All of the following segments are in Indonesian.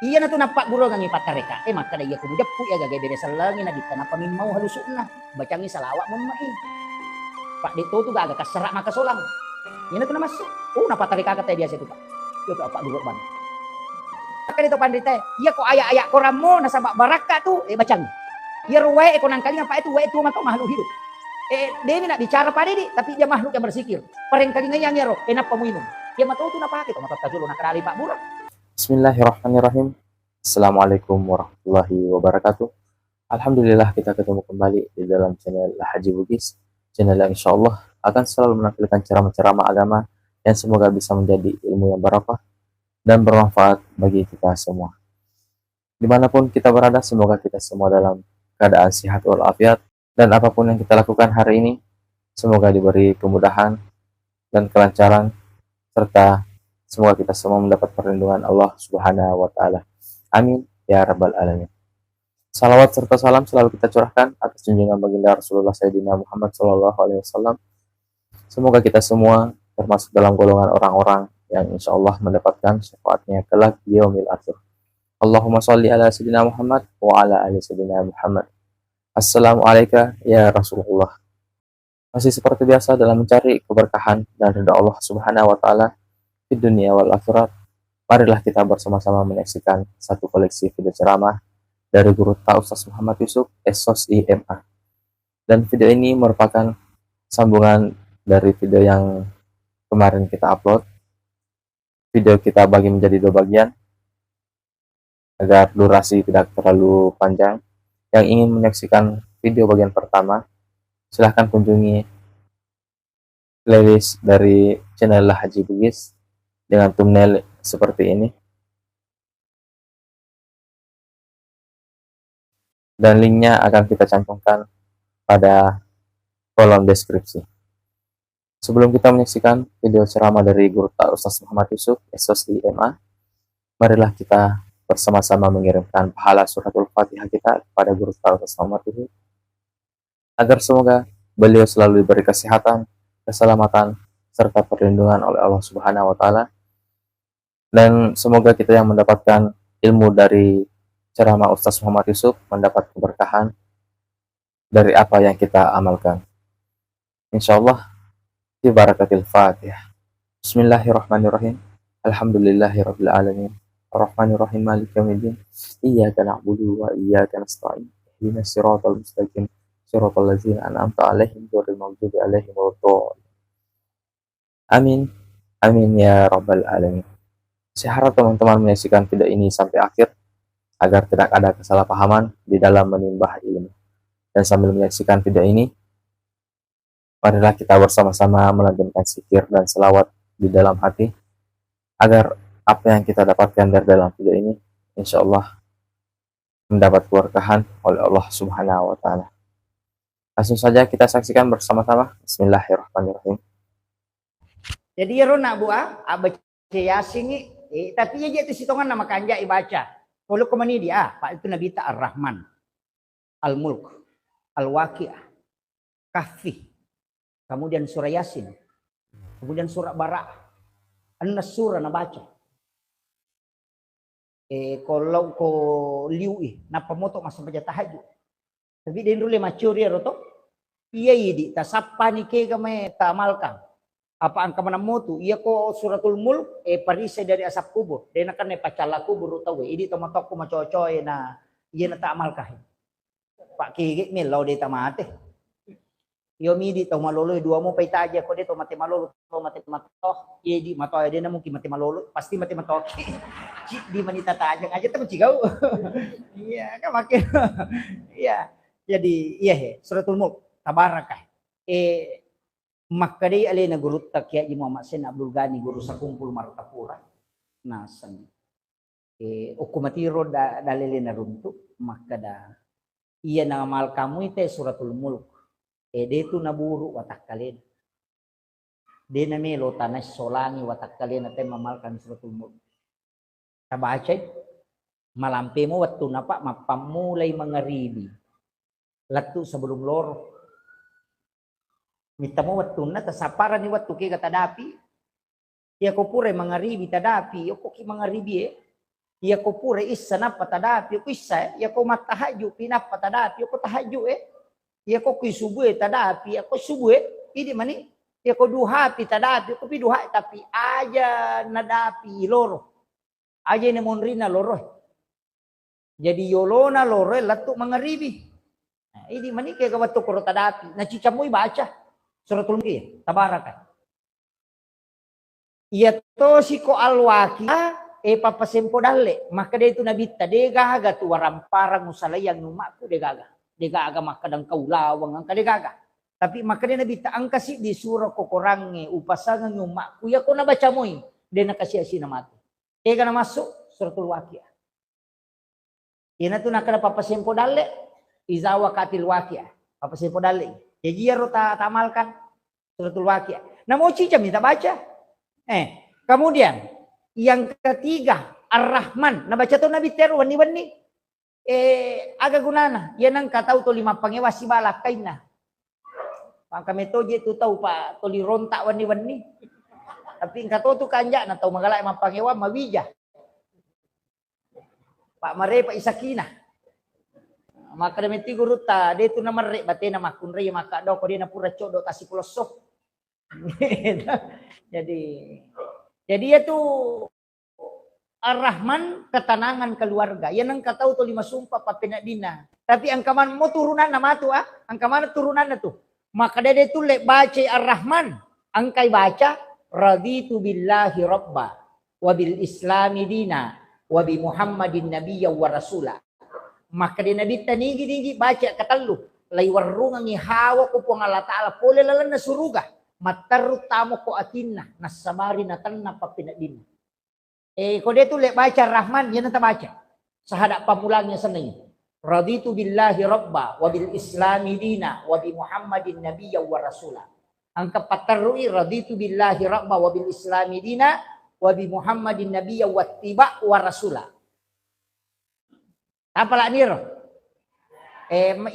Iya na to napak guro nga ngipat tareka. Maka da iya kumujapu ya gagay bere salangin na di tanah pamimau halusuk na. Bacangi salawak mo mai. Pak dito tu gaga kaserak maka solang. Iya na to na masuk. Napak tareka kata dia situ Pak. Yo Pak guro ban. Maka dito pandite, iya ko ayak-ayak koram mo nasa baraka tu bacang. Iya ruwe ko nang kali apa itu we itu maka makhluk hidup. Dia nak bicara pada dia, tapi dia makhluk yang bersikir. Pareng kali ngayang ya roh, enak peminum. Dia matau tu napa kita mata dulu nak kali Pak Burak. Bismillahirrahmanirrahim. Assalamualaikum warahmatullahi wabarakatuh. Alhamdulillah kita ketemu kembali di dalam channel Haji Bugis. Channel yang insya Allah akan selalu menampilkan ceramah-ceramah agama yang semoga bisa menjadi ilmu yang barakah dan bermanfaat bagi kita semua. Dimanapun kita berada, semoga kita semua dalam keadaan sehat walafiat, dan apapun yang kita lakukan hari ini, semoga diberi kemudahan dan kelancaran, serta semoga kita semua mendapat perlindungan Allah Subhanahu wa Ta'ala. Amin ya Rabbal Alamin. Salawat serta salam selalu kita curahkan atas junjungan baginda Rasulullah Sayyidina Muhammad Sallallahu Alaihi Wasallam. Semoga kita semua termasuk dalam golongan orang-orang yang insya Allah mendapatkan syafaatnya kelak di yaumil akhir. Allahumma sholli ala Sayyidina Muhammad wa ala ali Sayyidina Muhammad. Assalamualaikum ya Rasulullah. Masih seperti biasa dalam mencari keberkahan dan ridha Allah Subhanahu wa Ta'ala di dunia wal akhirat, marilah kita bersama-sama menyaksikan satu koleksi video ceramah dari Guru Ta Ustaz Muhammad Yusuf Esos IMA. Dan video ini merupakan sambungan dari video yang kemarin kita upload. Video kita bagi menjadi 2 bagian agar durasi tidak terlalu panjang. Yang ingin menyaksikan video bagian pertama, silahkan kunjungi playlist dari channel Haji Bugis dengan thumbnail seperti ini, dan linknya akan kita cantumkan pada kolom deskripsi. Sebelum kita menyaksikan video ceramah dari Guru Ta Ustaz Muhammad Yusuf Esos IMA, marilah kita bersama-sama mengirimkan pahala suratul Fatihah kita kepada Guru Ta Ustaz Muhammad Yusuf, agar semoga beliau selalu diberi kesehatan, keselamatan, serta perlindungan oleh Allah Subhanahu wa Ta'ala. Dan semoga kita yang mendapatkan ilmu dari ceramah Ustaz Muhammad Yusuf mendapat keberkahan dari apa yang kita amalkan. Insyaallah, bi barakatil Fatihah. Bismillahirrahmanirrahim. Alhamdulillahirabbil alamin. Arrahmanirrahim maliki yaumiddin. Iyyaka na'budu wa iyyaka nasta'in. Ihdinas siratal mustaqim. Siratal ladzina an'amta 'alaihim ghairil maghdubi 'alaihim waladdallin. Amin. Amin ya rabbal alamin. Saya harap teman-teman menyaksikan video ini sampai akhir agar tidak ada kesalahpahaman di dalam menimba ilmu. Dan sambil menyaksikan video ini, marilah kita bersama-sama melantunkan zikir dan selawat di dalam hati agar apa yang kita dapatkan dari dalam video ini insya Allah mendapat keberkahan oleh Allah Subhanahu wa Ta'ala. Langsung saja kita saksikan bersama-sama. Bismillahirrahmanirrahim. Jadi ya nak buat baca Yasin tapi ya itu sitongan nama kanja ibaca. Kalau kemana dia Pak itu Nabi ta Ar-Rahman, Al-Mulk, Al-Waqi'ah, Kahfi, kemudian surah Yasin, kemudian surah Bara'ah, An-Nas surah na baca. Kalau ko liui na pamoto masa baca tahajud. Tapi dia dulu macuri roto. Iya di tasapa ni ke kami tamalkan. Apa angka mana motu iya ko suratul mulk parisai dari asap kubur dia nak ne pacala kubur tahu ini tomatok ko macocoy na iya na taamal kah Pak Kiki milau de tamate yo mi di to malolo dua mo paita aja ko de to mate malolo to mate matoh iya di matoy dia na mungkin mate malolo pasti mate matok di manita tajang aja temen cigau iya kan makin iya jadi iya he suratul mulk tabarakah maka dia alena guru takia ji Muhammad Sen Abdul Ghani guru sakumpul Martapura nasan ukumatiro dalilena runtuk maka da iya ngamal kamu itu suratul mulk dia tu naburu watak kalian dia namelo tanas solangi watak kalian ate mamalkan suratul mulk tabaca malampe mo waktu napa mapamulai mangaribi latu sebelum loro Mita mo wattu na tasapara ni wattu ke kata dapi. Ya ko pure mangaribi tadapi, yo ko ki mangaribi Iya ko pure isa na patadapi ko isa. Iya ko matahaju pinap patadapi ko tahaju Iya ko subuh tadapi ako subuh Idi mani. Iya ko duhapi tadapi ko piduha tapi aja nadapi loro. Aja ni monrina loro. Jadi yolona loro latu mangaribi. Nah, idi mani kaya kawato ko tadapi. Nachichamoy baca. Suratul Mulk tabarakan. Iya to si ko alwaki papasempo dalle maka dia itu nabita de gaga tu waramparang usalayang numaku de gaga maka dang kaulawang ang gaga tapi maka dia nabita ang kasi di surah ko korange upasangan numaku ya ko nabaca moy de nakasiasi na mati ega na masuk suratul waqiah ina tu nakada papasempo dalle izawa katil waqiah papasempo dalle jadi ya rota tamalkan suratul waqiah namo cica minta baca kemudian yang ketiga, Ar-Rahman. Nabaca to Nabi Tero, wani-wani. Aga gunana. Yan ang kataw to lima pangewa si balakay na. Pang kami to, to tau pa, to lironta wani-wani. Tapi ang kataw to kanya, na tau magalay mga pangewa, mawija. Pak mare pa isakina. Maka namin tiguro ta, dito na mare, bate na makunre, maka daw ko din na pura chodo, kasi pulosok. Jadi itu Ar-Rahman ketenangan keluarga. Yan ang kataw to lima sumpah papinadina. Tapi ang kaman mo turunan na matu ang kaman turunan na to. Maka dede tu le baca Ar-Rahman. Ang kay baca raditu billahi rabba wa bil islami dina wa bi Muhammadin nabiyya wa rasula. Maka de nabi tanigi baca katallu. Lay warrungang ihawa ko po ng Allah Ta'ala. Pole lalan na suruga. Matarut tamo ko atin na sabari na tan na papinadin. Kung dito baca Rahman, yan ang tabaca. Sa hadap pamulangnya sa nanyo. Raditu billahi rabba, wa bil islami dina, wa bi Muhammadin nabiyya wa rasula. Ang kapatarui, raditu billahi rabba, wa bil islami dina, wa bi Muhammadin nabiyya wa tiba wa rasula. Apala niro?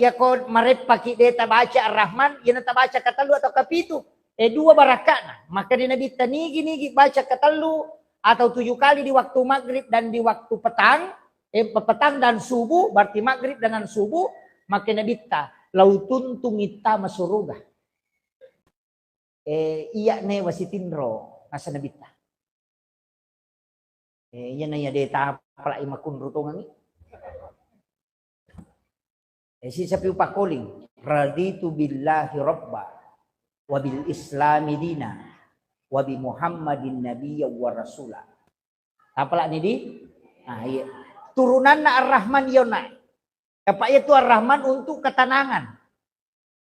Ya ko maret paki deta baca Ar-Rahman, yan ang tabaca katalu atau kapito. Dua barakat na. Maka di Nabi tanigi-nigi baca katalu atau 7 kali di waktu maghrib dan di waktu petang. Petang dan subuh, berarti maghrib dengan subuh. Maka Nabi ta lautun tumita masuruga. Iya ne wasitindro nasa Nabi ta. Yan na deta pala imakun rutungan ni. Si sapi upakoling. Raditu billahi rabba. Wabil islami dina wabi Muhammadin nabiyya wa rasula. Apalagi ni di? Iya. Turunan na Ar-Rahman yon na. Kapa itu Ar-Rahman untuk ketenangan.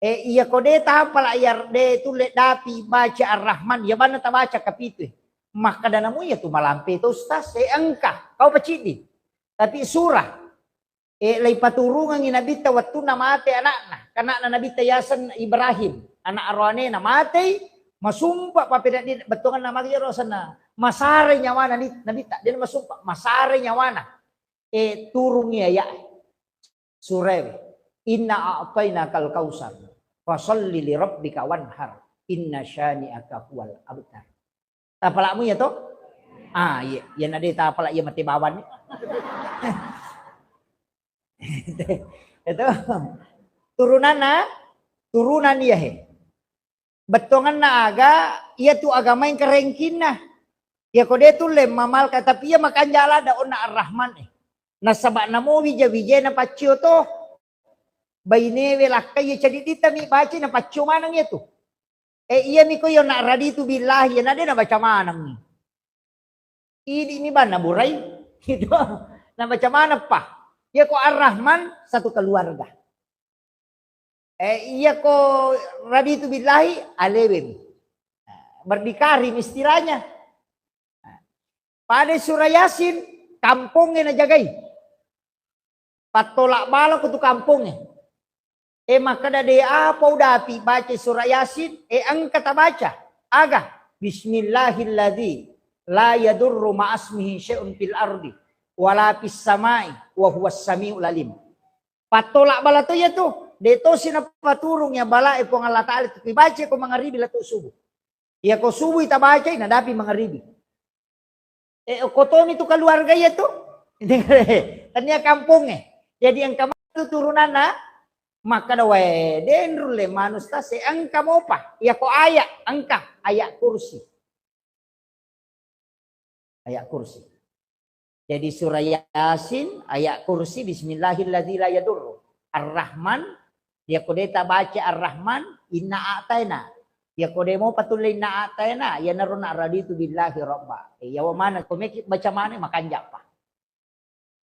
Iya ko de ta pala yar de tulet dapi baca Ar-Rahman ya mana ta baca kapito. Maka danamu ya tu malampe to ustaz angka kau pacidi. Tapi surah lay paturungan ni Nabi ta waktu na mate anak na Nabi ta Yasan Ibrahim. Anak arwane na matay, masumpa papeda din betungan na magyaro sana. Masare nyawa na Nabi ta din masumpa, masare nyawa na. Turung niya ya. Surah inna a'tayna kal kausar fasalli li rabbika wanhar inna syani'aka huwal abtar. Tapalamu ya to? Iya, yan na di tapala ya matibawan. Itu turunan niya Betongan na aga, iya tu agama yang kerengkin na. Ya kode tu lem mamal ka tapi ya makan jala daon na Ar-Rahman Nasaba na mo wija na pacio to. Baynewe lakay ya jadi dita mi baca na pacio manang ya tu. Iya mi ko yo na raditu billahi na na baca manang ni. Ini ba na buray? Ito na baca manang pa. Ya ko Ar-Rahman satu keluarga. Iya ko raditu billahi alewem. Berdikari istilahnya. Pada surah Yasin kampungnya na jagay. Patolak bala ko tu kampungnya. Maka dade apa udapi baca surah Yasin ang kata baca aga bismillahilladzi la yadurru ma'asmihi syai'un fil ardi wala fis samai wa huwas samiul alim. Patolak bala to ya tu. Deto sinapaturong ya bala ko Allah Ta'ala baca ko mangaribi lato subuh. Ya ko subuh ita baca na dapi mangaribi. Koton itu keluarga ya tu. Tanya kampung Jadi yang kamu itu turunan na maka dawe denrule manus tase angka mo pa. Ya ko ayak angka ayak kursi. Ayak kursi. Jadi surah Yasin ayat kursi bismillahilladzi la yadurru. Ar-Rahman ya kodeta baca Ar-Rahman inna a'taina. Ya kode mau patulai inna a'taina ya naruna raditu billahi rabba. Ya wa mana komeki baca mana makan japa.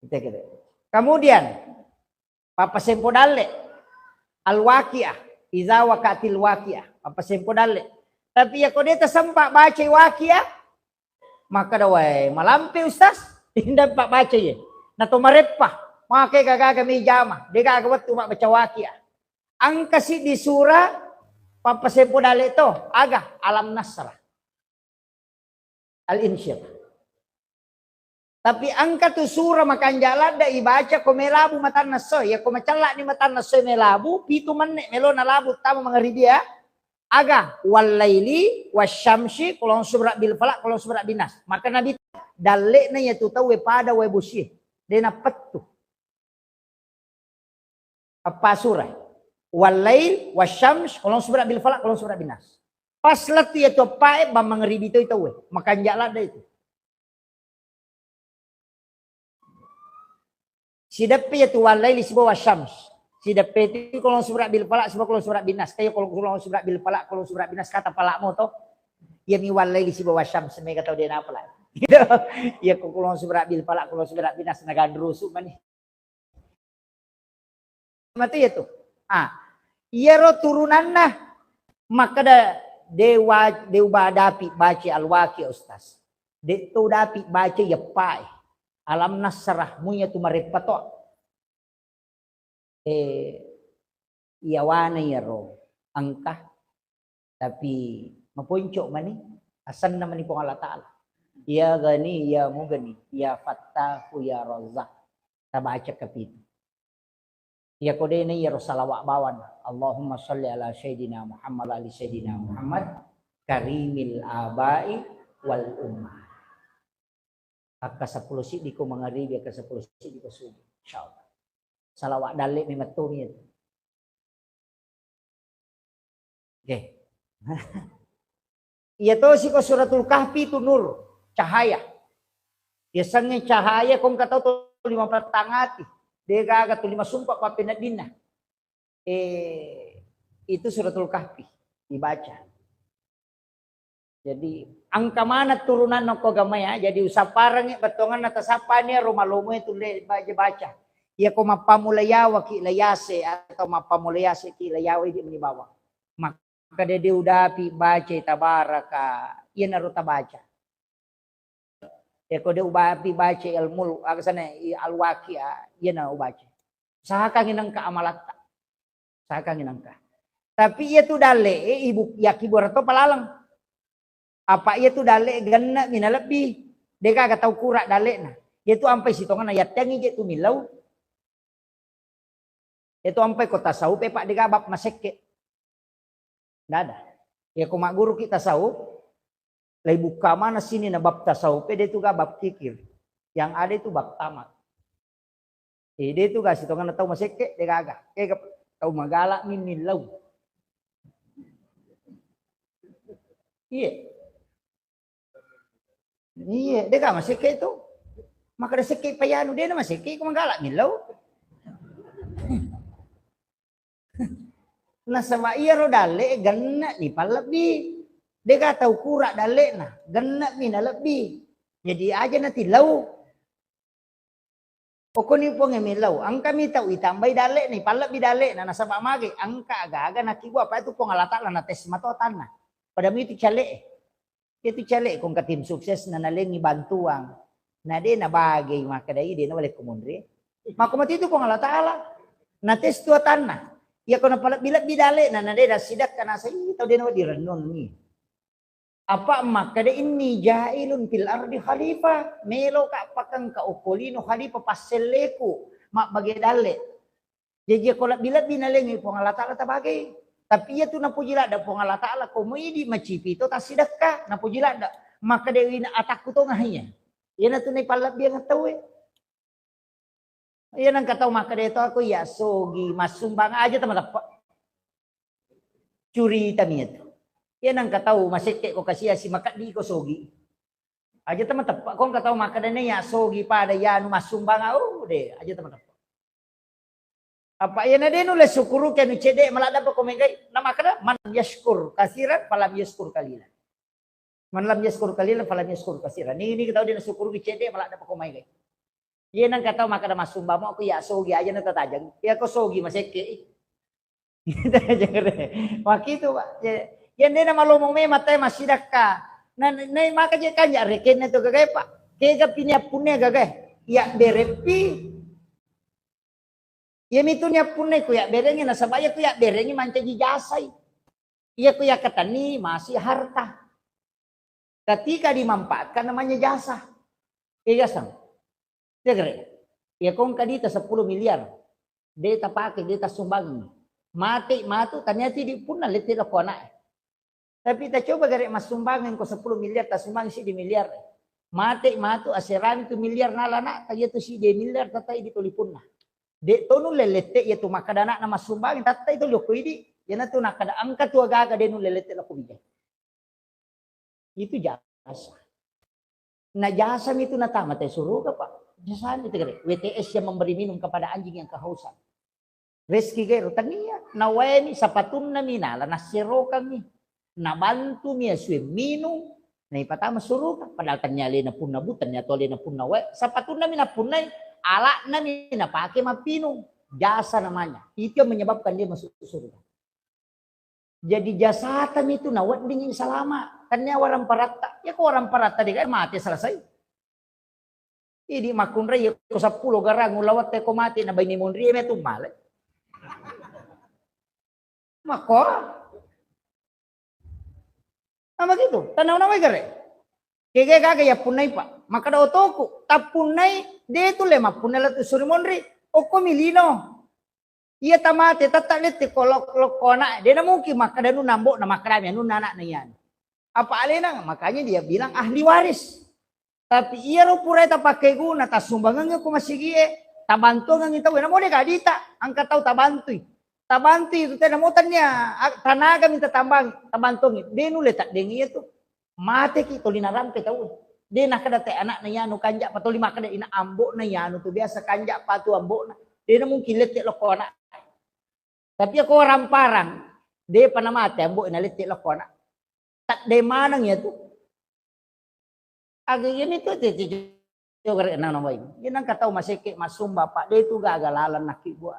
Kita. Kemudian Papa sempo dalle al-waqiah idza waqatil waqiah. Papa sempo dalle. Tapi ya kodeta sempat baca waqiah maka dawai malampi ustaz hindi pa baca ya. Na tumaret pa. Mga kay gagaga may jama. Di gagawat tumak baca waqiah. Ang kasi di surah papasempo dali ito. Aga alam nasra. Al-insyirah. Tapi angka tu surah makan jalan da ibaca ko melabu matan naso. Ya ko macala ni matan naso melabu. Pitu man melo na labu tama mga ribia. Aga wal laili wasyamsi kulong subra bil falak kulong subra binas. Maka nabi dalik na ya tu tahu pada we busi. Dia na petu. Apa surah? Wal lail wasyams kulong subra bil falak kulong subra binas. Pas latu ya tu pae ba mga ribito ito we. Makan jalan da itu. Sidapi ya tu wal lail sibo wasyams. Sidak peti kolong surat bil falak sebab kolong surat binas. Kayak kolong surat bil falak kolong surat binas kata palakmu toh. Ya mi walai si bawah syam semai kata dia apa lah. Ya kolong surat bil falak kolong surat binas naga rusuk mani. Mati ya tu. Iya ro turunan nah. Maka da dewa dapi baca al-waqi ustaz. De tu dapi baca ya pai. Alam nasrah munya tu marepato. Iyawana ya ro angka tapi mapuncok mani asan naman ni po Allah Ta'ala ya gani ya mugani ya fattahu ya razzaq tabaca kapitu ya kode na ya salawat bawan Allahumma shalli ala sayyidina Muhammad ali sayyidina Muhammad karimil abai wal ummah akka 10 di ko mga ribi akka 10 di ko subuh insyaallah salawat dalik ni matumi itu. Oke. Iya to si ko suratul kahfi itu nur, cahaya. Biasanya cahaya kong kataw to 5 tangati. Dega to 5 sumpah pa pinadina. Itu suratul kahfi dibaca. Jadi angka mana turunan ng kogamaya. Jadi usaparang batongan na tasapanya rumalomo itu baca. Ya ko mapamulayawa ki layase atau mapamulayase ki layawa di manibawa. Maka dia udapi baca tabaraka yan naruta baca. Ya ko dia udapi baca ilmu agasana al-waqiah yan na ubaca. Sahakangin ka amalata. Sahakangin ka. Tapi ia tu dale ibu yaki borato palalang. Apa ia tu dale ganna minalabi. Deka gatau kurak dale na. Ia tu ampai sitongan ayat yang ije tu milau. Itu sampai kota tasawuf pak digabab maseke. Nada. Ya kumak guru kita tasawuf. Lai buka mana sini na bab tasawuf dia itu gabab kikir. Yang ada itu bab tamat. Dia itu gak sitongan tahu maseke dia gagah. Tahu magala min milau. Iya. Iya, dia gak maseke itu. Maka dia seke payanu dia na maseke kumagala milau. Nasa iya ro dale ganna ni palabi. Dia tahu kurak dale na ganna ni na labi. Jadi aja nanti lau. Oko ni po ngemilau. Ang kami tahu itambay dale ni palabi dale na nasa pamagi. Angka aga-aga nakibo apa itu po ngalata lang na tes matotan na. Pada mi itu chale. Itu chale kung katim sukses na nalingi bantuang. Na di na bagay makadai di na wala kumundri. Makumati itu po ngalata ala. Na tes tuatan na. Ya kena pala bila bidale na dah sidak kana sa ito din di renon ni. Apa maka de ini jailun fil ardi khalifah melo ka pakang ka okolino khalifah paseleku mak bagi dale. Jadi kalau bila binalengi pongalata ta bagay. Tapi ya tu napujila da pongalata ala ko mo idi macipi to ta sidak ka napujila da maka de ina atakku to ngahnya. Ya na tu ni pala biang tahu Yan ang kataw maka dito ako ya sogi masumbang aja teman curi tamit. Yan ang kataw masike ko kasi si maka di ko sogi. Aja teman tepak kong kataw maka dana ya sogi pada ya masumbang de aja teman tepak. Apa yan na din ulit sukuru kaya no cede malada pa kumengay na makada man yashkur kasiran palam yashkur kalilan. Man lam yashkur kalilan palam yashkur kasiran. Ini kita udah sukuru ki cede malada pa kumengay. Yan ang kataw maka da masumba mo ako ya sogi aja na tatajang. Ya ko sogi maseke. Makito ba? Yan din na malumong may matay masidak ka. Na maka je kanya reken na to gagay pa. Kaya pinya punya gagay. Ya berepi. Ya mito niya punay kuya berengi na sabaya kuya berengi manca jijasay. Iya kuya katani masih harta. Ketika dimanfaatkan namanya jasa. Iya sang. Ya kong kadita 10 miliar. Data pakai, data sumbang. Mati, matu, ternyata di pun letih aku anak. Tapi kita coba garek mas sumbangan ko 10 miliar, tak sumbang si di miliar. Mati, matu, aseran itu miliar nalana, kaya itu si di miliar, tatai di tulipun na. Dek tonu lelete, ya tu makadana na mas sumbangin, tatai itu loko ini. Ya na tu nakada, angka tu agaga denu lelete lako bijay. Itu jasa. Nah jasa itu na tama, tayo suruh ka pa. Jasaan itu kare. WTS yang memberi minum kepada anjing yang kehausan. Reski gero tania naweni sapatun na minala nasiro kami. Nabantu niya swim minum. Na ipatama suruh padahal tanyali na pun nabutan niya tole na pun nawe. Sapatun na minapunay ala na minapake mapinum. Jasa namanya. Itu yang menyebabkan dia masuk surga. Jadi jasatan itu nawat dingin salama. Kanya warang parata. Ya kok warang parata dia kan mati selesai. Ini makunra ya ko 10 garang ulawat te ko mati na bay ni monri me tumale. Mako. Ama gitu. Tanaw na way gare. Kaya kagaya punay pa. Makada otoko. Tapunay dito le mapunay la suri monri. O ko milino. Iya tamate tatalit ti kolok kona. Dia na mungkin makada nu nambo na makrami nu nanak na yan. Apa alena makanya dia bilang ahli waris. Tapi iya ro pura ta pakai guna ta sumbangan ko masigie tabantu ngang itaw na mo de kadita ang kataw tabantu itu teh namutan niya tanaga minta tambang tabantu de nu letak dengi itu mate ki to linarampe taw de nakada te anak na yano kanja patuli makada ina ambo na yano to biasa kanja patu ambo na de na mungkin lete loko anak tapi ako ramparang de panamate ambo ina lete loko anak tak de manang ya tu Agi ini tuh coba nang namay. Yan ang kataw masike masumba pa. Dito gagalalan nakibwa.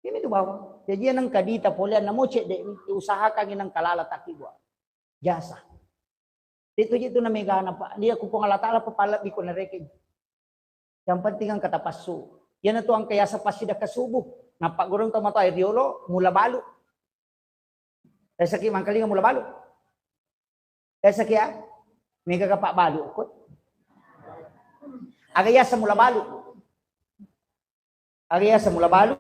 Ini tuh bawa. Jadi yan ang kadita polian na mo cek de usahakan inang kalala takibwa. Jasa. Dito na may gana pa. Dia ko pangalatala pa pala di ko na rekin. Yang penting ang katapasu. Yan na to ang kaya sa pasida kasubo. Napagurong tomato ay riolo mula balo. Kaya sa mangkalinga mula balo. Kaya sa may kakapak balo ko. Agaya sa mula balo. Agaya sa mula balo.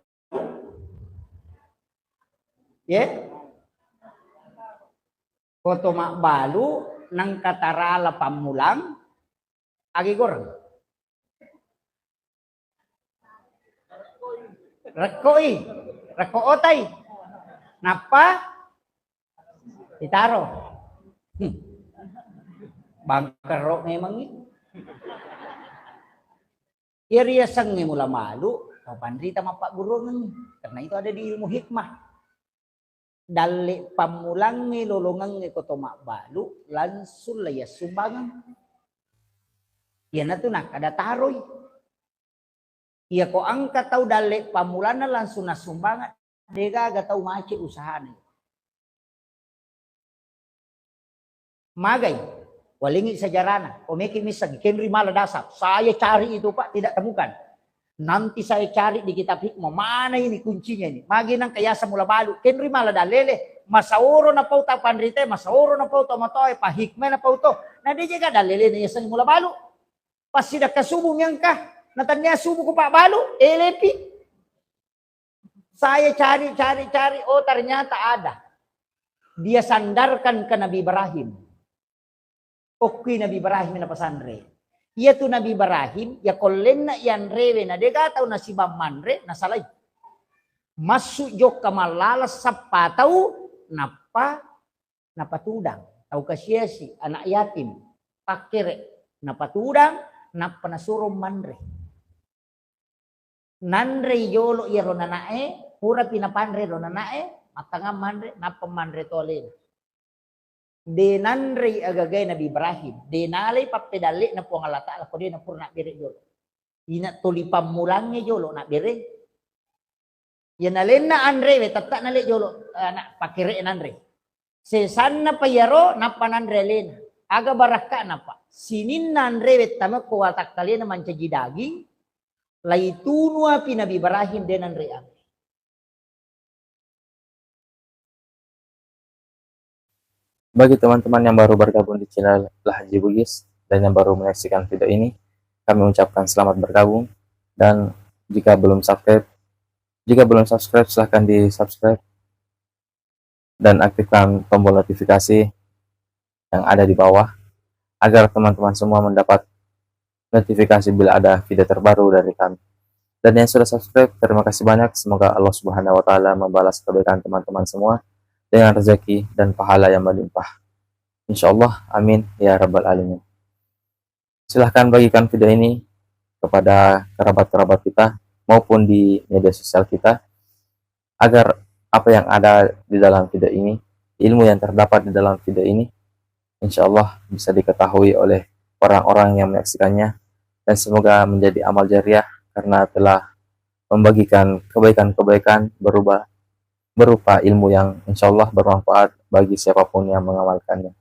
Yeah? Koto balo ng katarala pamulang. Agi gorang. Rakoi. Rakootay. Napa? Itaro. Bangkaro memang ini. Iriya sang mula malu, pandrita mapak guru nih. Karena itu ada di ilmu hikmah. Dali pamulang ni lolongang ni kotomak balu, langsung laya sumbangan. Yan na to nak ada taroy. Iya ko ang kataw dali pamulan na langsung na sumbangan. Dega gataw maci usaha nih. Magay. Walingi sajarana, komeki misal Henry Maladasap, saya cari itu Pak tidak temukan. Nanti saya cari di kitab hikmah mana ini kuncinya ini. Magi nang kaya sa mula balu, Henry Maladalele, masauro na po ta pandrite, masauro na po to matoy, pa hikmah na po to. Na di jaga dalele na sa mula balu. Pas sida kasubong yang kah, natanya subuh ko Pak balu, elepi. Saya cari, oh ternyata ada. Dia sandarkan ke Nabi Ibrahim. Oke Nabi Ibrahim na pasandre. Iya tu Nabi Ibrahim, ya kolen na yan rewe na dega tau na si Bamandre na salay. Masuk jok kamalalas sa pataw napatudang. Tau kasyesi anak yatim pakire napatudang napanasurong mandre. Nandre yolo iro nanae, pura pinapandre ro nanae, matanga mandre napamandre tolin. De nandre agagay Nabi Ibrahim, de nalay papedali na po ang alata, ako din na pura nakbiri yolo. Ina tulipam mulangnya yolo nakbiri. Yan alin na andre, tata nali yolo, na pakire nandre. Sesan na payaro, napanandre lin. Aga baraka na pa. Sinin na andre, tama ko watak kali na mancaji daging, laitunwa Nabi Ibrahim de nandre ang. Bagi teman-teman yang baru bergabung di channel Lahaji Bugis dan yang baru menyaksikan video ini, kami ucapkan selamat bergabung. Dan jika belum subscribe, silahkan di subscribe dan aktifkan tombol notifikasi yang ada di bawah agar teman-teman semua mendapat notifikasi bila ada video terbaru dari kami. Dan yang sudah subscribe, terima kasih banyak. Semoga Allah Subhanahu wa Ta'ala membalas kebaikan teman-teman semua dengan rezeki dan pahala yang melimpah. Insyaallah, amin ya rabbal alamin. Silahkan bagikan video ini kepada kerabat-kerabat kita maupun di media sosial kita, agar apa yang ada di dalam video ini, ilmu yang terdapat di dalam video ini, insyaallah bisa diketahui oleh orang-orang yang menyaksikannya, dan semoga menjadi amal jariah karena telah membagikan kebaikan-kebaikan berupa ilmu yang insyaallah bermanfaat bagi siapapun yang mengamalkannya.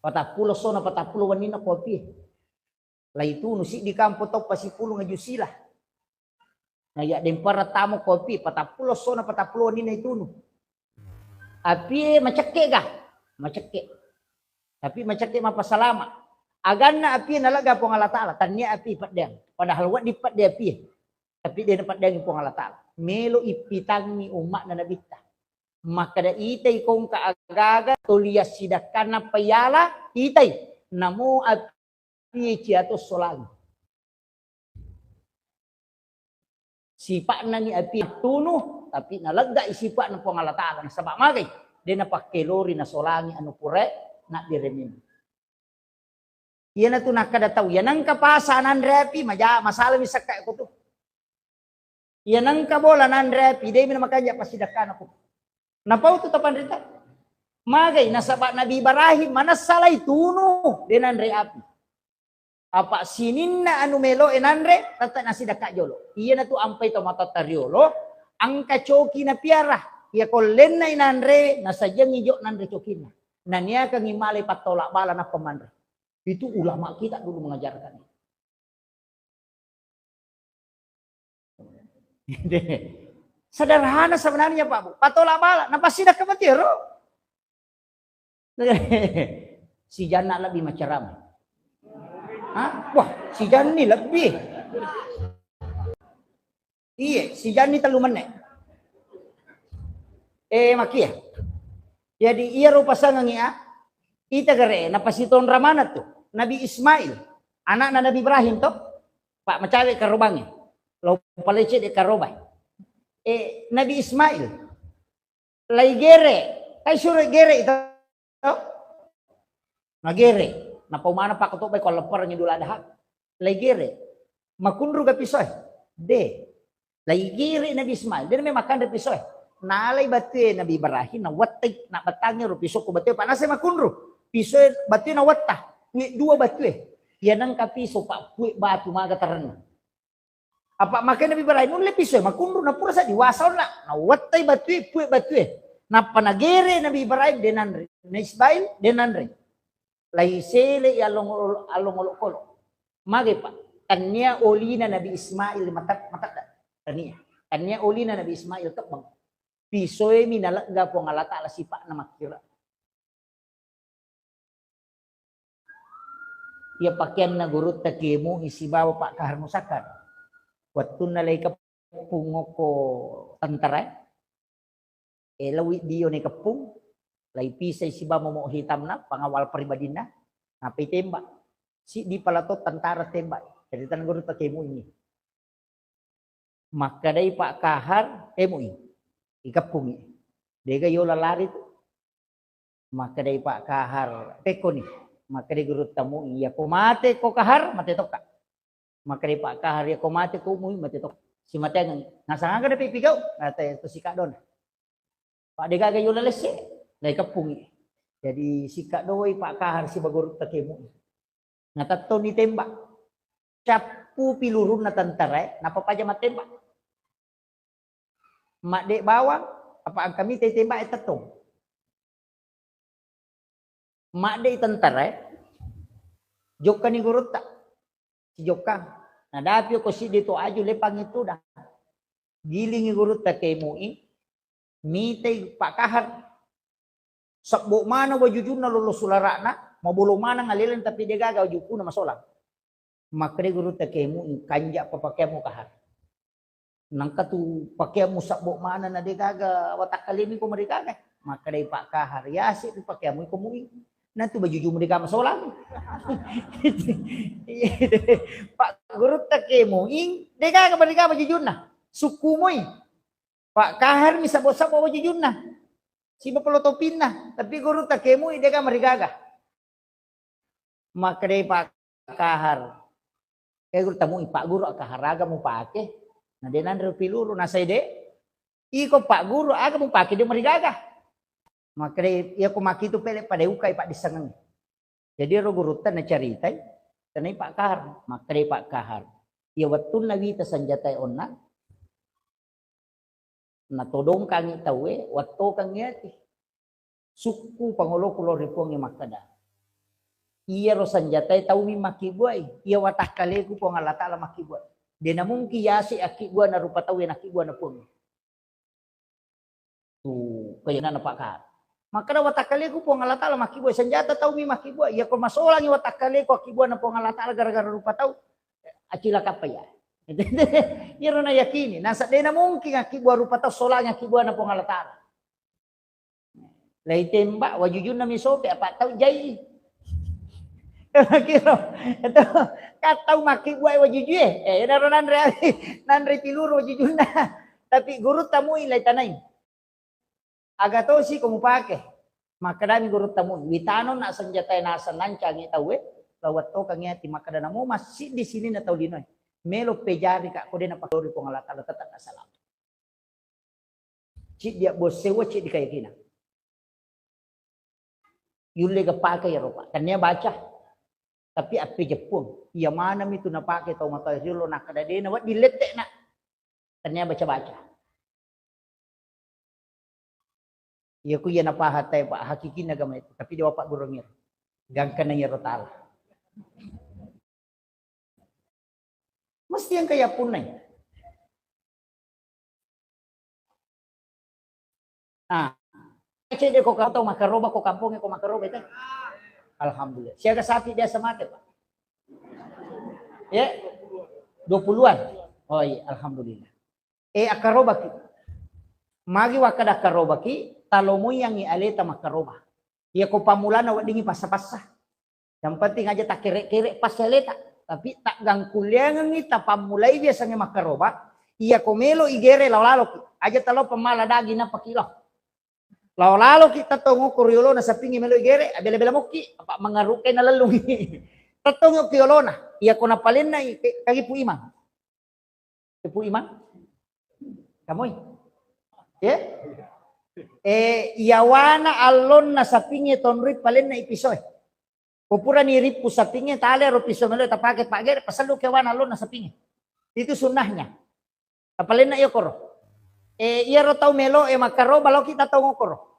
Patapulo sona patapulo wanina kopi. Laitu nusi di kampo tok pasipulo ngajusila. Naya dempara tamu kopi patapulo sona patapulo wanina itu nu. Api macake ga? Macake. Tapi macake mapasalama. Agana api nalaga pong Allah Ta'ala. Tanya api padang. Padahal wat dipat dia api. Tapi dia dapat daging pong Allah Ta'ala. Melo ipitangi umat na nabita. Maka da itay kong kaagaga tulias sidakan na payala itay. Namo api ciatos solang. Sipa na ni api tuno. Tapi nalagda isipa ng pong Allah Ta'ala. Nasabak magay. Dia napakilori na solangi ano pure na diremin. Yan na ito nakadataw. Yan ang kapasanan repi. Masalah bisa kayak ko to. Yan ang kabola nan repi. Di mo na makanya pasidakan ako. Napau to tapan rita. Magay. Nasaba Nabi Ibrahim. Manasalay tuno. Dinan reapi. Apa sinin na anumelo enanre. Tata na sidaka jolo. Yan na ito ampay to matataryolo. Ang kachoki na piara. Iya kolen na inanre. Nasadyang ijo nanre chokin na. Nanya kang imalay patolak bala na pemandre. Itu ulama kita dulu mengajarkan. Sederhana sebenarnya Pak Bu. Patola bala, napasidak ke matiro. Si Jana lebih macam. Hah? Wah, si Jani lebih. Iya, si Jani telu meneh. Makia. Jadi iya rupa sangang ya. Ita gare napasiton ramana tu. Nabi Ismail, anak na Nabi Ibrahim to. Pak macawe karubangnya. Law palece de karobay. Nabi Ismail. Lay gere. Ay sure gere ito. Nagere. Napumana pa ko to bay ko lapar ng dula dahat. Lay gere. Makunru ga pisoy. De. Lay gere Nabi Ismail. Di may makan de pisoy. Nalay batu Nabi Ibrahim na watay na batangnya ro piso ko batu panase makunru. Piso batu na watta. Dua batu yan ang kapiso pa batu magataran. Apa makan Nabi Ibrahim nung piso makunro na pura sa diwasaw na wattay batu na panagere Nabi Ibrahim denanre na Ismail denanre laisele along mage pa kanya olina Nabi Ismail matak kanya olina Nabi Ismail takbang piso minalaga po ng Allah Ta'ala sipa na makira. Ia pakaian na gurut takimu isibawa pak kaharmusakan. Waktu nalay kapung ko tantara. Lawi diyo ni kapung. Lai pisay si ba mo hitam na, pangawal pribadi na, napay tembak. Si di pala to tentara tembak. Jadi tan guru tak kemu ini. Maka day pak kahar kemu ini. Ikapungi. Dega yola lari tu. Maka day pak kahar teko ni. Maka day guru tamu iya ko mate ko kahar mate toka. Maka day pak kahar ya ko mate ko mui mate toka. Si mate ngasang aga dapat pigaw. Nata itu si kadon. Pak dega ga yola lesi. Day kapungi. Jadi si kadoi pak kahar si baguru takemu. Natato ni tembak. Capu pilurun na tentara, napapaja matembak. Mak dek bawang, apa ang kami tembak etatong. Mak dek tentara, joka ni gurut tak. Si joka. Nadapi ko si dito aju lepang itu dah. Giling ni gurut tak kay mui. Mitay pakahar. Sakbo mana wajujun na lulus sulara na. Mabulong mana ngalilan tapi dia gagal juku na masolang. Maka dia guru takemu kanja papakemu kahar. Nangka tu pakemu sakbo mana na dia gagal watak kalimi ko mereka gagal. Maka dia pak kahar ya si tu pakemu ko mui. Nanti baju mereka masolang. Pak guru takemu dia gagal mereka baju na. Suku mui. Pak kahar mi sabo-sabo baju na. Si bapelotopin na. Tapi guru takemu dia gagal mereka gagal. Maka dia pak kahar. Guru tamu pak guru kaharaga mo pake. Na dia nandro piluru na say de. Iko pak guru aga mo pake dia marigaga. Maka dia iya ko makito pele pada ukay pak disangang. Jadi ro gurutan na caritay. Tanay pak kahar. Maka dia pak kahar. Iya watun na wita sanjatay onna. Natodong kang itawe. Watto kang yati. Suku pangulo kulo ripong yung makada. Iya ro sanjatay tau mi makibuay. Iya watak kaleku po nga latala makibuay. Di na mong kiyasi akibua na rupa tau yan akibua na po. Kaya na napakahar. Maka na watak kaleku po nga latala makibuay. Sanjata tau mi makibuay. Iya ko masolang yung watak kaleku akibua na po nga latala gara-gara rupa tau. Acila ka pa yan. Iya ro na yakini. Nasa di na mong akibua rupa tau solang akibua na po nga latala. Lai tembak wajujun na misope apa tau jay. Kiro itu katau maki buai wajujue naro nandre piluru wajujun na tapi guru tamu ilai tanay agato si kumupake makadami guru tamu witano na sanjatay nasa nancang itawe lawat to kang yati makadana mo masih di sini na taulinoy melo pejari ka ko din na pakori po ngalata tatap na salam ci dia bosewa ci di kayakina yule ka pake ya ropa kanya baca. Tapi api Jepun, iya mana itu napake tau mata silo nak kada de na wat diletek nak. Ternyata baca-baca. Iya ku iya napahatay pak hakiki na gamay itu, tapi dia wapak gurungir. Gangkan na iya rotal. Mesti yang kaya punay. Ah, cede ko katau makaroba ko kampung ko makaroba itu. Alhamdulillah. Siaga sapi dia semate, Pak. Ya. 20-an. Oh iya, alhamdulillah. Akaroba ki. Magi wakada akaroba ki, talomo yang aleta makaroba. Ya ko pamulana wadingi pasa-pasa. Yang penting aja tak kere-kere pas aleta. Tapi tak gangkuliangan ni tak pamulai biasanya makaroba. Iya ko melo igere lalo ki. Aja talo pamala dagi na pakilo. Lalo kita tongo kuriolo na sa pingi melo igere, abela-bela mo ki, apa mangarukay na lalungi. Tatongo kiolo na, iya ko napalin na, kagi po imang. Po imang? Kamoy? Yeah? Iyawana alon na sa pingi tonrit palin na ipisoy. Pupura ni rip po sa pingi, tali ro piso melo, tapake pagere, pasalo kiyawana alon na sa pingi. Dito sunahnya. Tapalin na iyo koro. Iya ro tau melo, makaro, balo kita tongo koro.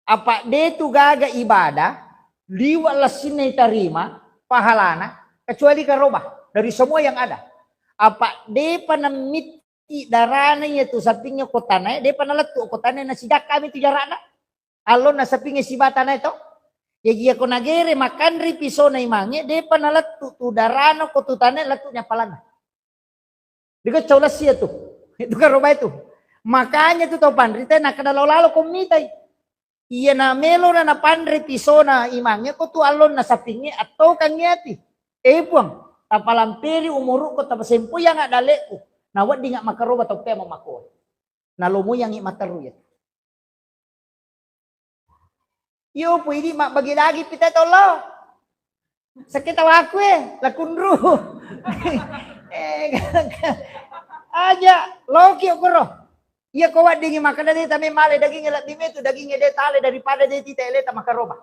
Apa dia tu gaga ibadah, liwat lasin tarima, pahalana, kecuali karobah dari semua yang ada. Apa dia panamiti darana itu sampingnya kotana, dia panaletu kotana na sejak kami tu jarana. Alon na sampingnya si batana itu. Ya dia konagere makan ri pisona imangnya, dia panaletu tu darana kotutana letunya palana. Dia coba sia tu, itu karobah itu. Makanya tu tau pandrita nak kada lalu komitai. Iya na melo na napandre piso na imangnya ko tu alon na sa pingi atau kang yati. Puang, tapalampiri umuru ko tapasempo yang nga dale ko. Nawat di nga makaroba tau pema mako. Nalumo yang mataruya. Yo pwede bagi lagi pita tolo. Sakit aku lakundru. Aja loki okoro. Iya kau wat dingin makan dari tami male daging elat dime tu daging ede tale daripada dia tita eleta makaroba.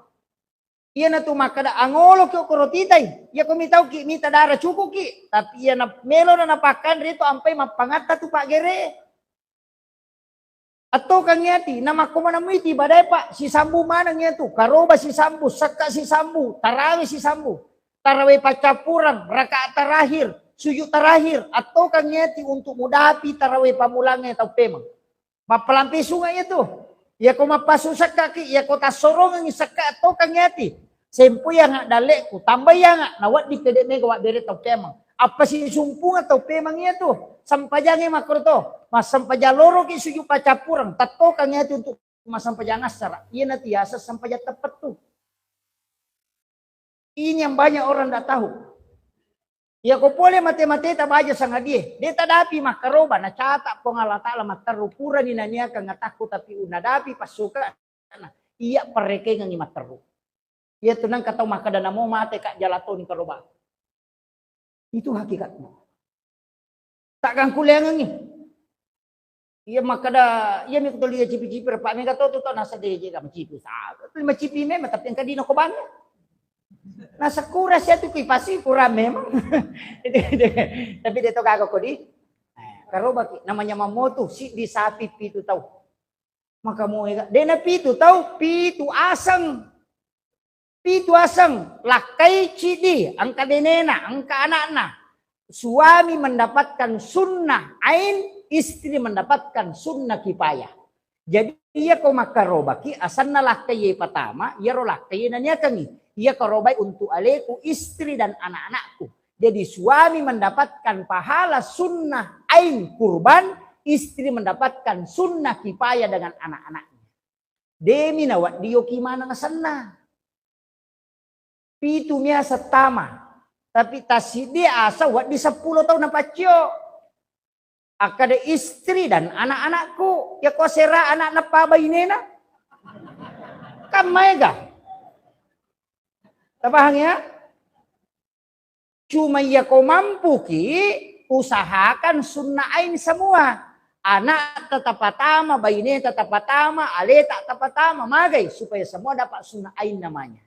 Iya na tu makan angolo ki okoro titai. Iya kau mitau ki mita darah cukup ki. Tapi iya na melo na napakan rito ampai mapangata tu pak gere. Atau kang yati nama ko manamiti badai pak si sambu mana tu karoba si sambu sakka si sambu tarawih si sambu tarawih pacapuran rakaat terakhir sujud terakhir atau kang yati untuk mudapi tarawih pamulangnya atau pemang mapalampi sungai itu ya ko mapasu sakka ki ya ko tasorongan sakka atau kang yati sempo yang dalek ku tambah yang nawat di kedek me gawat bere tau pemang apa si sumpung atau pemang itu sampajange makurto mas sampajaloro ki suju pacapurang tato kang yati untuk mas sampajangas sara iya na tiasa sampaja tepat tuh ini yang banyak orang tidak tahu ya ko pole mate-mate tabaja sanga dia tadapi makaroba na cata po nga ta'ala matarupura ni nania kang takut tapi unadapi pasuka iya pareke ngang mataru iya tunang katau makadana mo mate kak jalato ni karoba itu hakikatnya takkan kuliah ngi iya makada iya mi kuto liga cipi-cipi pak mi kato to nasa deje ka macipi sa macipi me tapi ang kadino ko bang nasa kura siya tu pasti kura memang tapi dito gago ko di karoba namanya mamoto si di sapi pitu tahu maka mo de na pitu tahu pitu asang lakai cidi ang kadenena ang kaanak-anak suami mendapatkan sunnah ain istri mendapatkan sunnah kifayah jadi iya ko makaroba ki asanna lakai pertama iya ro lakai na niya kangi iya karobai untuk aleku istri dan anak-anakku jadi suami mendapatkan pahala sunnah ain kurban istri mendapatkan sunnah kifayah dengan anak-anaknya demi nawat diyo kimana ngasanna pitu mia setama tapi tasidi asa wat di 10 tahun na pacio akade istri dan anak-anakku ya ko sera anak na pabainena kamega tabahang ya cuma ya ko mampu ki usahakan sunnah ain semua anak tetap pertama baine tetap pertama ale tak pertama magai supaya semua dapat sunnah ain namanya.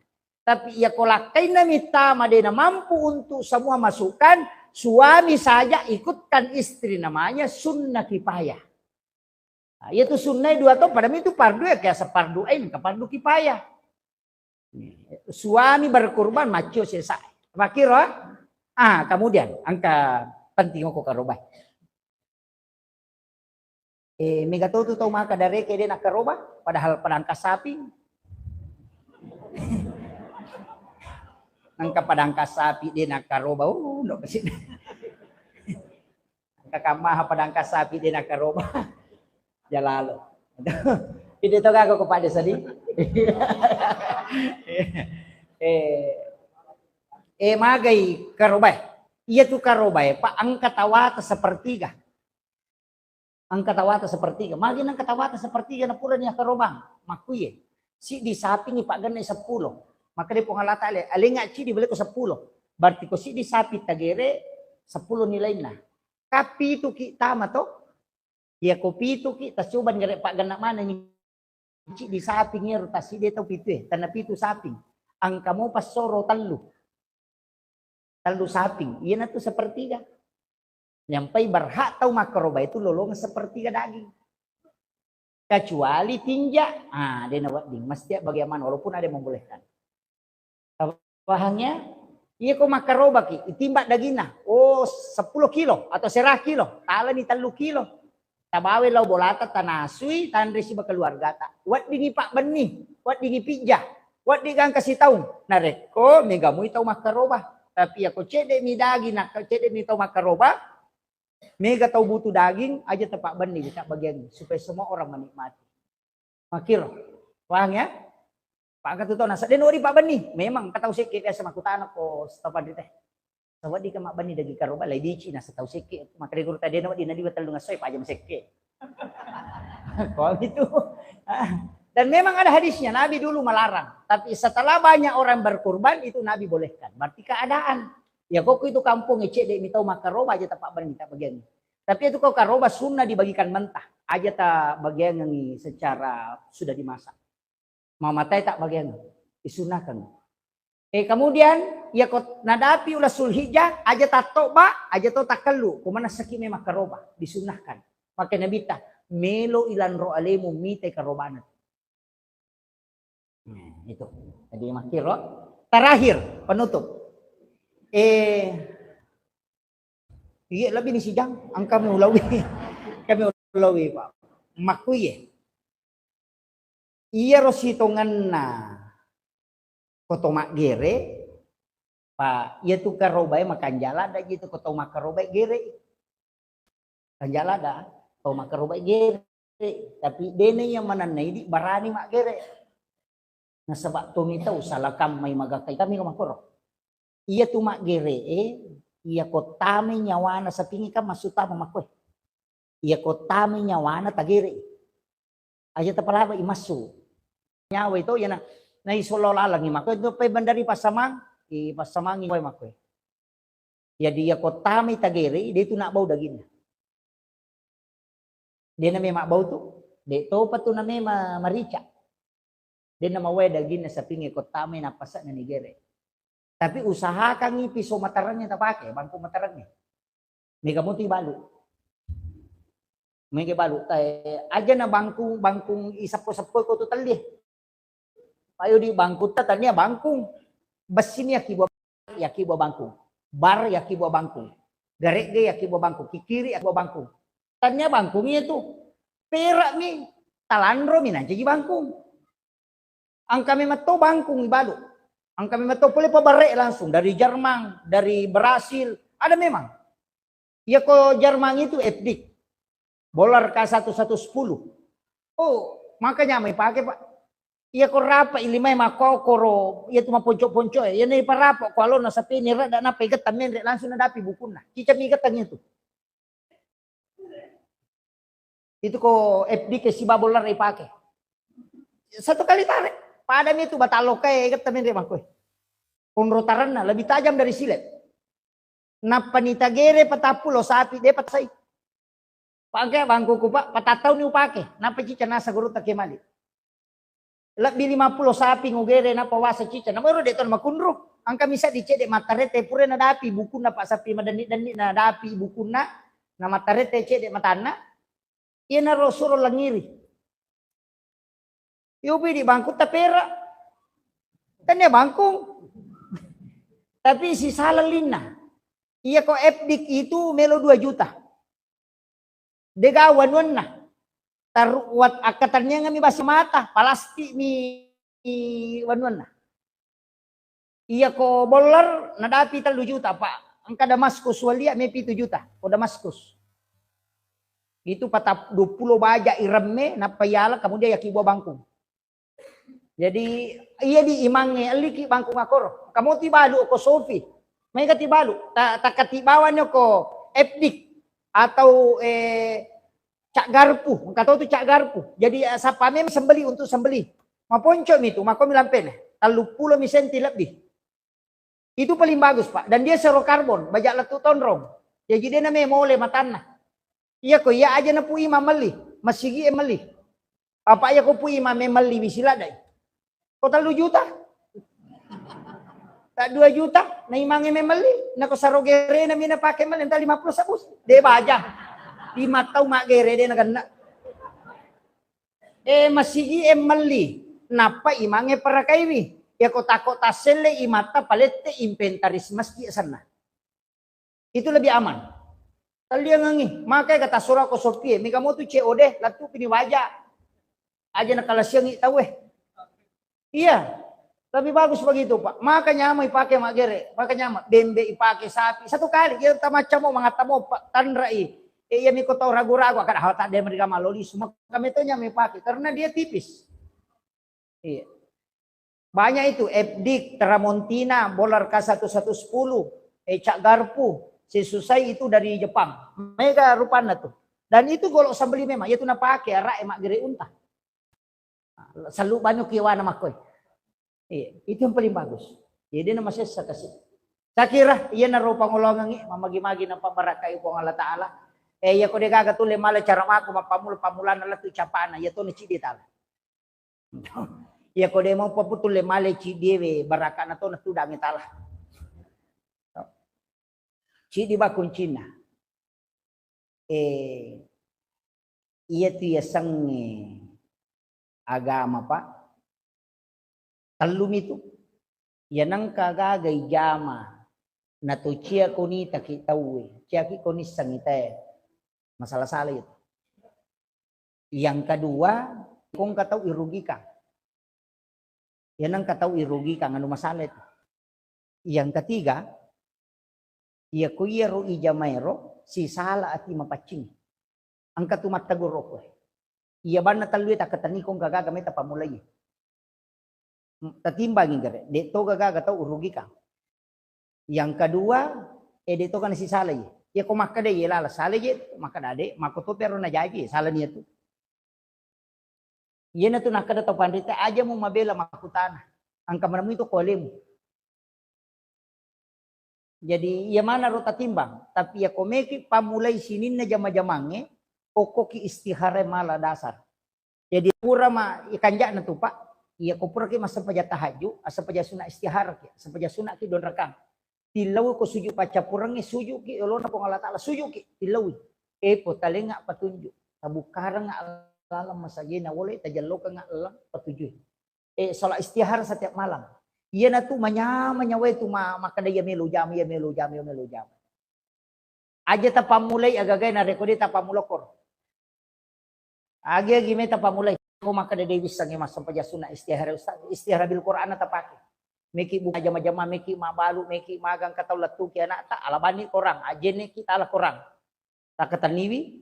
Tapi ia kolakai na mita madena mampu untuk semua masukan suami saja ikutkan istri namanya sunnah kifayah. Nah, itu sunnah dua tahun padahal itu fardu ya kayak sefardu ain ke fardu kifayah. Suami berkurban maco selesai. Makiro kemudian angka penting ko karoba. Mega tahu maka dari kede nak karoba padahal padang kasapi. Angka padang kasapi dia nak karoba no kasi angka kamaha padang kasapi dia nak karoba jalalo itu to gago kepada sadi magai karoba iya tu karoba pak angka tawata sepertiga magi nang katawata sepertiga na pura niya karobang makuye si di sapi ni pak ganay 10 maka dia pengalata alinga ci dibeli ko 10 berarti ko si di sapi tagere 10 nilai na kapi tu ki tama to ya ko pitu ki tas coba ngere pak gana mana ni ci di sapi ngero tas si dia to pitu tanah pitu sapi ang kamu pas soro talu sapi iya na to sepertiga nyampai berhak tahu makaroba itu lolong sepertiga daging kecuali tinja dia nawat ding mesti bagaimana walaupun ada yang membolehkan bahannya iya ko makaroba ki itimbak dagina 10 kilo atau 100 kilo tala ni 3 kilo tabawe law bolata tanasui tanre si keluarga ta wat dingi pak benih wat dingi pijah wat digang kasih tahu nareko megamu tahu makaroba tapi aku cede mi daging nak cede mi tahu makaroba mega tahu butuh daging aja tepak benih kita bagian supaya semua orang menikmati makiro Paham ya? Pak katuto nasa den ori Pak Bani. Memang katau sikit ya sama kutana ko stapa di teh. Sawa di ka Mak Bani dagi karoba lai dici na sa tau sikit. Maka di kurta den di na di batal ngasoy pa jam sikit. Kau itu. Dan memang ada hadisnya, Nabi dulu melarang. Tapi setelah banyak orang berkurban, itu Nabi bolehkan. Berarti keadaan. Ya kok itu kampung, cek dek mitau makaroba aja tapak minta bagian. Tapi itu kau karoba sunnah dibagikan mentah. Aja tak bagian yang secara sudah dimasak. Mamatai tak bagian. Disunahkan. Kemudian, ya kau nadapi ulah sulhijjah, aja tak toba, aja tak takelu. Kumana sakit memang karoba. Disunahkan. Maka Nabi tak. Melo ilan ro alemu mite karobanat. Itu. Jadi makiro. Terakhir penutup. Iya lebih ni sidang. Ang kami ulawi. Kami ulawi Pak. Makuye. Iya rositongan na. Kotomak gere. Pak. Iya tu karobay makan jalada. Gitu kotomak karobay gere. Kan jalada. Kotomak karobay gere. Tapi dene yang mananay di barani mak gere. Na sabak tumitaw salakam may magakay kami kumakuro. Iya tumak gere iya ko tami nyawana sa pingi ka masuta mamakoy. Iya ko tami nyawana tagiri. Aja tapalaba imasu. Nyawa itu ya na isolola lang makoy do pay bandari pasamang pasamangin koy makoy. Ya dia ko tami tagiri dia tu nak bau daging. Dia na may makbau tu. Dia to pa tu na may marica. Dia nama wae daging na sa pingi ko tami na pasak na nigere. Tapi usahakan piso matarannya tak pakai, bangku matarannya. Mega muti balu. Mega balu. Aja na bangkung isapo-sapo ko tu tali. Payo di bangku tanya bangkung. Besin yaki buah bangkung. Bar yaki buah bangkung. Garek ge yaki buah bangkung. Kikiri yaki buah bangkung. Tanya bangkungnya tu. Perak mi. Talandro mi nanti bangkung. Ang kami mato bangkung balu. Ang kami mato boleh pabarek langsung dari Jerman, dari Brasil, ada memang. Ya ko Jerman itu etnik. Bolar K1110. Oh, makanya may pakai Pak. Iya ko rapa ilimay makokoro, iya tuma ponco-ponco ya nay parapo ko alo na sa pinira da na pegat tamen langsung na dapi bukun na. Kicamigat tanya itu. Itu ko FD ke si babolar ipakai. Satu kali tarik. Padam itu batalo kay ikat tamen makoy. Unrotaran na lebih tajam dari silet. Napanitagere patapulo sapi de patsay. Pakai bangku ko pa patataw ni upake. Napa cica nasa guru takemali. Lebih 50 sapi ngugere na pawasa cica. Namoro deton makunro. Ang kami sa dicede matarete pure na dapi buku na pa sapi madani na dapi buku na matarete cede matana. Iya na rosuro langiri. Yubi di bangku tapera. Tanya bangkung. Tapi si salalina. Iya ko epdik itu melo 2 juta. Degawan na. Taruat akatannya ngami basi mata. Palasti ni wanwan na. Iya ko bolar nadapi 3 juta Pak. Angka Damaskus walia may 7 juta. O Damaskus. Itu patap 20 baja irame napayala kemudian yaki buah bangkung. Jadi iya di imangnya aliki bangku ngakor. Kamu tibalu ko Sofi. May katibalu. Takatibawan ko epdik atau cak garpu. Kata itu cak garpu. Jadi sapame sembeli untuk sembeli. Maponco itu, mako milampen. 30 senti lebih. Itu paling bagus Pak. Dan dia zero karbon, bajak letu tonrong. Jadi dia namanya mole matana. Iya ko iya aja na pu imam meli, masigi meli. Apa ya ko pu imam meli bisila dai. Total 2 juta. Tak 2 juta, na imangnya memeli. Na ko sarogere na mina pakai meli, entar 50 sabus. De baja. 5 tahun mak gere de na ganna. Masigi meli. Napa imangnya para kaiwi. Ya ko takot tasele imata palette inventaris masjid sana. Itu lebih aman. Kalian ngangi, makanya kata surah ko Sofie, mi kamu tu COD, latu pini wajah. Aja nak kalah siang tahu Iya, tapi bagus begitu Pak. Makanya mau pakai magere, makanya dembe ipakai sapi. Satu kali dia macam mau mengatamu Pak Tandrai. Iya mi ko tahu ragu-ragu akan hal tak dia mereka maloli semua kami tu nyami pakai karena dia tipis. Iya. Banyak itu, Epdik, Tramontina, Bolar K1110, Cak Garpu, si Susai itu dari Jepang. Mega rupanya tuh. Dan itu golok sambeli memang, itu na pakai rak emak gere unta. Selalu banyak kiwana makoy. Iya, itu yang paling bagus. Jadi nama saya kasih. Saya kira iya na rupa ngolongan mamagi-magi na pamarakai po Allah Ta'ala. Ya ko dega gatul mala cara mako pamulan Allah tu capana ya to ni cidi tala. Ya ko de mau paputul mala cidi we baraka na to na tu dami tala. Cidi ba kuncina. Iya tu ya sang agama pa. Talum itu. Yan ang kagagay jama na to chia ko ni takitawe. Chia ki ko ni sangite. Masalah-salah itu. Yang kedua, kung kataw irugi ka. Yan ang kataw irugi ka, ano masalah itu. Yang ketiga, iya kuya ro ijamaero, si sala at mapaching. Ang katumat taguro ko. Iya ba na taluit akatani kung gagagamit pamulay. Tatimbangin gare, dito gagagataw urugi ka. Yang kedua, dito ka na si salay. Ya ko makada ye lala sale je makada de makoto pero na jaji sala niya tu. Ye na tu nakada to pandita aja mo mabela makutana. Ang kameramu itu kolemu. Jadi ya mana rota timbang tapi ya komeki pamulai sinin na jama-jamange pokok ki istihara mala dasar. Jadi pura ma ikanja na tu pak ya ko pura ki masa paja tahajud asa paja sunat istihara ki asa paja sunat ki don rakam. Tilaw ko suju pacapurang suju ki Allah na Allah Ta'ala suju ki tilaw po talinga patunjuk tabukarang nga alam masagina wala tajallo ka nga alam patujuh salat istihara setiap malam iya na tu manya we tu makadaya melu jam aja ta pamulay agagay na rekodi ta pamulokor agi gime ta pamulay ko makadaya wisang mas sampaja sunna istihara bil Quran ta pake meki buka jama-jama meki mabalu meki magang kataw latu ki anak ta alabani korang ajene kita ala korang tak ketaniwi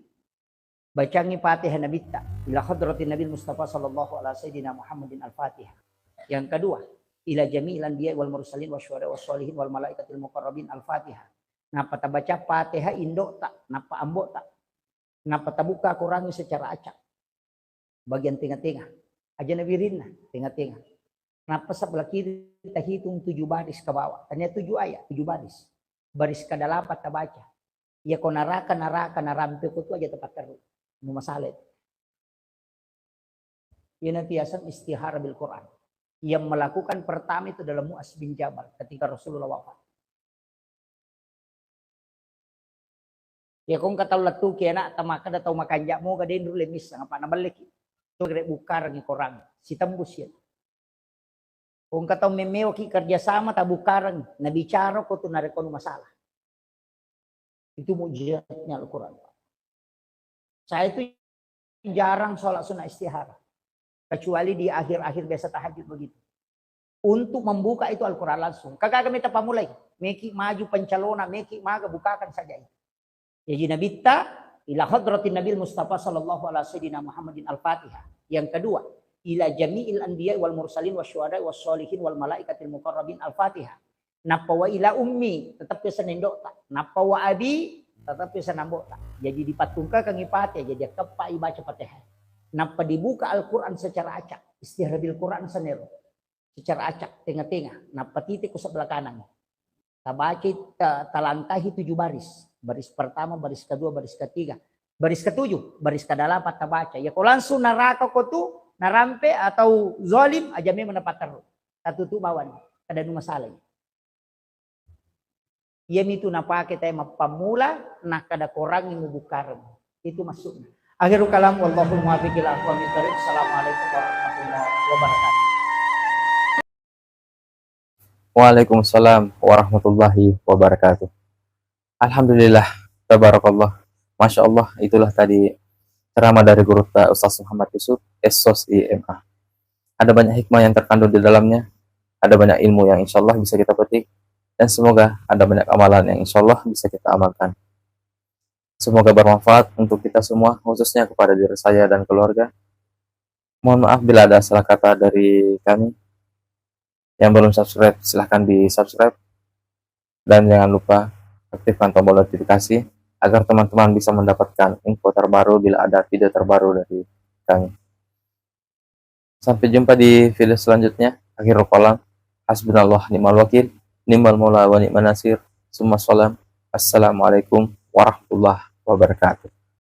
bacangi Fatihah nabitta ila hadratin Nabi Mustafa sallallahu alaihi wasallam Muhammadin al-Fatihah. Yang kedua ila jami'il anbiya wal mursalin wasyuhada wassalihin wal malaikatil muqarrabin al-Fatihah. Napa ta baca Fatihah indo tak napa ambo tak napa ta buka kurangi secara acak bagian tengah-tengah aja nabirinna tengah-tengah. Kenapa sebelah kiri kita hitung 7 baris ke bawah. Ternyata 7 ayat, 7 baris. Baris ke-8 kita baca. Ya kau naraka narampe ko tu aja tepat terus. Ini masalah itu. Ini nantiasan istihara bil Quran. Yang melakukan pertama itu adalah Mu'az bin Jabal ketika Rasulullah wafat. Ya kung kataw latu kaya na tamaka na taw makanja mo kadin rulemis nga pa nabalik. So gre bukar ng Quran. Si tembus yan. Kung kataw memeo ki kerjasama tabukarang nabicara ko to narekon masalah. Itu mujizatnya Al-Quran. Saya itu jarang sholat sunnah istihara. Kecuali di akhir-akhir biasa tahajud begitu. Untuk membuka itu Al-Quran langsung. Kagak kami pamulai. Meki maju pencalona, meki maga bukakan saja itu. Jadi nabitta ila hadratin Nabi Mustafa sallallahu alaihi wasallam Muhammadin al-Fatihah. Yang kedua, ila jami'il anbiya wal mursalin wasyuhada wassalihin wal malaikatil muqarrabin al-Fatihah. Napa wa ila ummi tetap kesan indok tak. Napa wa abi tetap kesan ambok tak. Jadi dipatungka kang ipate jadi kepa ibaca Fatihah. Napa dibuka Al-Qur'an secara acak. Istihara bil Qur'an sanero. Secara acak tengah-tengah. Napa titik ke sebelah kanan. Tabaci talangkahi 7 baris. Baris pertama, baris kedua, baris ketiga. Baris ketujuh, baris ke-8 tabaca. Ya kalau langsung neraka ko tu narampe atau zalim aja me mendapat terus. Satu tu bawan. Ada masalah. Ia itu napake tayo mapamula na kada korang yang mubukaran. Itu masuknya. Akhirul kalam wallahu muwaffiq ila aqwamit thoriq. Assalamualaikum warahmatullahi wabarakatuh. Waalaikumsalam warahmatullahi wabarakatuh. Alhamdulillah, tabarakallah, masya Allah, itulah tadi ceramah dari guru Ustaz Muhammad Yusuf, SOS IMA. Ada banyak hikmah yang terkandung di dalamnya, ada banyak ilmu yang insya Allah bisa kita petik, dan semoga ada banyak amalan yang insya Allah bisa kita amalkan. Semoga bermanfaat untuk kita semua, khususnya kepada diri saya dan keluarga. Mohon maaf bila ada salah kata dari kami. Yang belum subscribe, silahkan di subscribe. Dan jangan lupa aktifkan tombol notifikasi agar teman-teman bisa mendapatkan info terbaru bila ada video terbaru dari kami. Sampai jumpa di video selanjutnya. Akhirul kalam. Hasbunallah ni'mal wakil. Ni'mal maula wa ni'man nasir. Summa salam. Assalamualaikum warahmatullahi wabarakatuh.